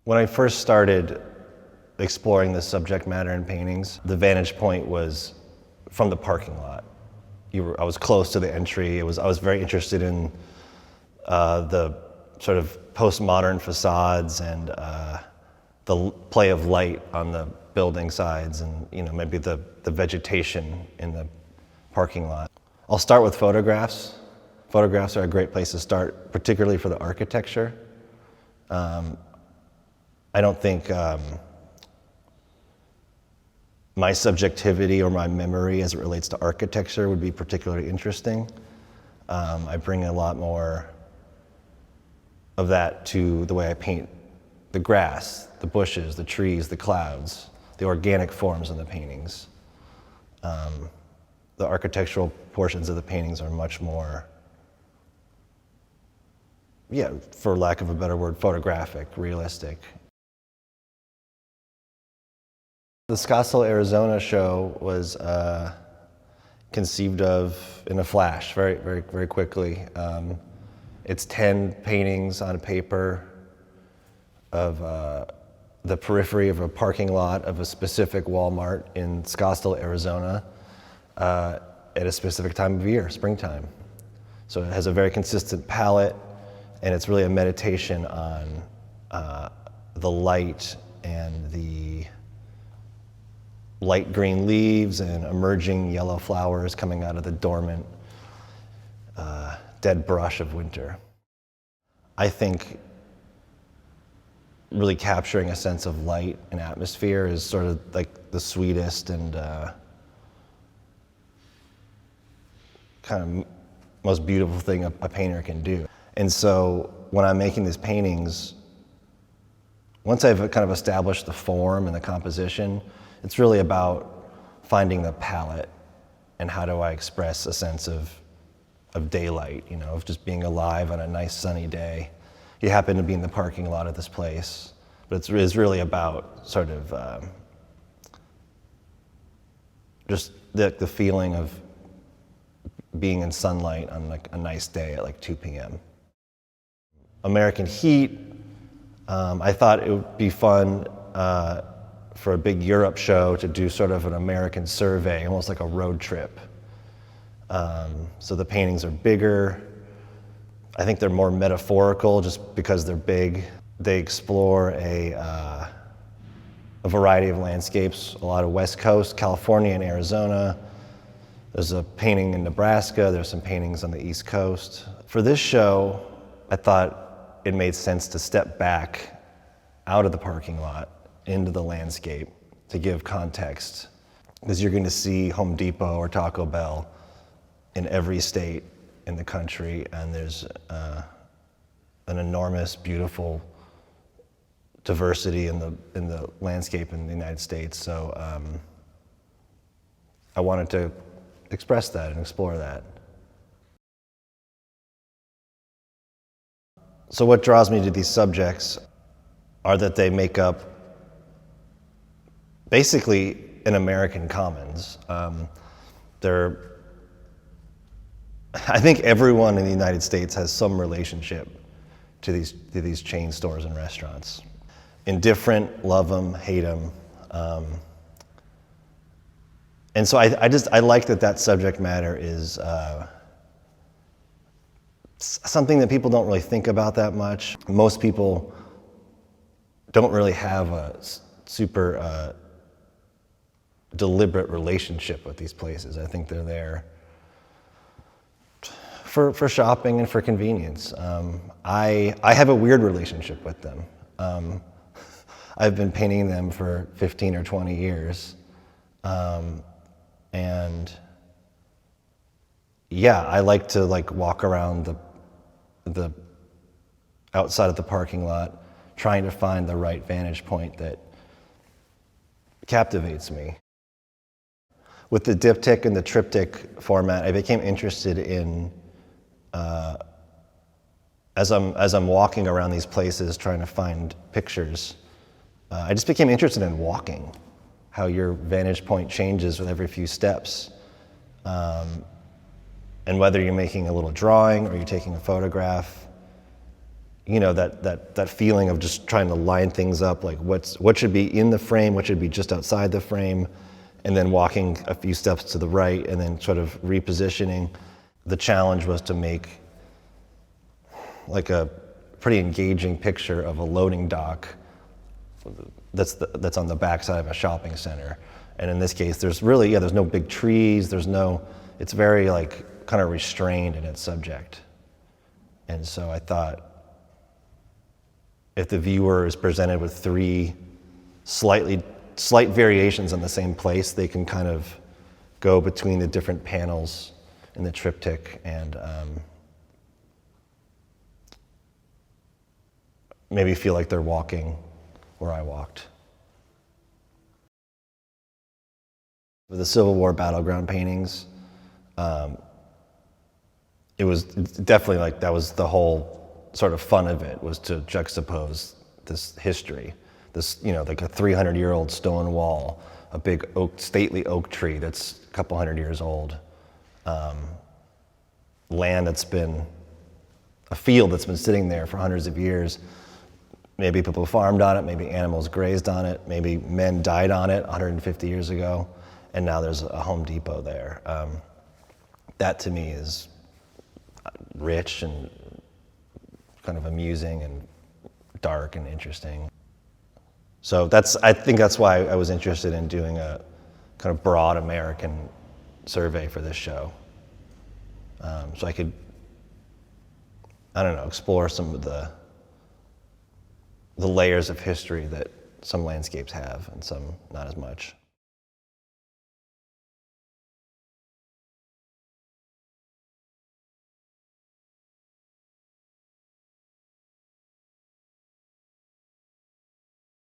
When I first started exploring the subject matter in paintings, the vantage point was from the parking lot. I was close to the entry. I was very interested in the sort of postmodern facades and the play of light on the building sides, and maybe the vegetation in the parking lot. I'll start with photographs. Photographs are a great place to start, particularly for the architecture. I don't think my subjectivity or my memory as it relates to architecture would be particularly interesting. I bring a lot more of that to the way I paint the grass, the bushes, the trees, the clouds, the organic forms in the paintings. The architectural portions of the paintings are much more, for lack of a better word, photographic, realistic. The Scottsdale, Arizona show was conceived of in a flash, very, very, very quickly. It's 10 paintings on paper of the periphery of a parking lot of a specific Walmart in Scottsdale, Arizona, at a specific time of year, springtime. So it has a very consistent palette, and it's really a meditation on the light and the light green leaves and emerging yellow flowers coming out of the dormant, dead brush of winter. I think really capturing a sense of light and atmosphere is sort of like the sweetest and kind of most beautiful thing a painter can do. And so when I'm making these paintings, once I've kind of established the form and the composition, it's really about finding the palette and how do I express a sense of daylight, of just being alive on a nice sunny day. You happen to be in the parking lot of this place, but it's really about sort of just the feeling of being in sunlight on like a nice day at like 2 p.m. American Heat, I thought it would be fun for a big Europe show to do sort of an American survey, almost like a road trip. So the paintings are bigger. I think they're more metaphorical just because they're big. They explore a variety of landscapes, a lot of West Coast, California and Arizona. There's a painting in Nebraska, there's some paintings on the East Coast. For this show, I thought it made sense to step back out of the parking lot into the landscape to give context, because you're going to see Home Depot or Taco Bell in every state in the country, and there's an enormous, beautiful diversity in the landscape in the United States. So I wanted to express that and explore that. So what draws me to these subjects are that they make up basically an American commons. I think everyone in the United States has some relationship to these chain stores and restaurants. Indifferent, love them, hate them. And so I like that subject matter is something that people don't really think about that much. Most people don't really have a super deliberate relationship with these places. I think they're there for shopping and for convenience. I have a weird relationship with them. I've been painting them for 15 or 20 years. And yeah, I like to walk around the outside of the parking lot trying to find the right vantage point that captivates me. With the diptych and the triptych format, I became interested in, as I'm walking around these places trying to find pictures, I just became interested in walking, how your vantage point changes with every few steps. And whether you're making a little drawing or you're taking a photograph, you know, that feeling of just trying to line things up, like what should be in the frame, what should be just outside the frame, and then walking a few steps to the right and then sort of repositioning. The challenge was to make like a pretty engaging picture of a loading dock that's on the backside of a shopping center. And in this case, there's really, there's no big trees, it's very like kind of restrained in its subject. And so I thought, if the viewer is presented with three slight variations on the same place, they can kind of go between the different panels in the triptych and maybe feel like they're walking where I walked. With the Civil War battleground paintings, it was definitely like that was the whole sort of fun of it, was to juxtapose this history, this, you know, like a 300-year-old stone wall, a big stately oak tree that's a couple hundred years old, land that's been, a field that's been sitting there for hundreds of years. Maybe people farmed on it, maybe animals grazed on it, maybe men died on it 150 years ago, and now there's a Home Depot there. That to me is rich and kind of amusing and dark and interesting. So I think that's why I was interested in doing a kind of broad American survey for this show. So I could, I don't know, explore some of the layers of history that some landscapes have and some not as much.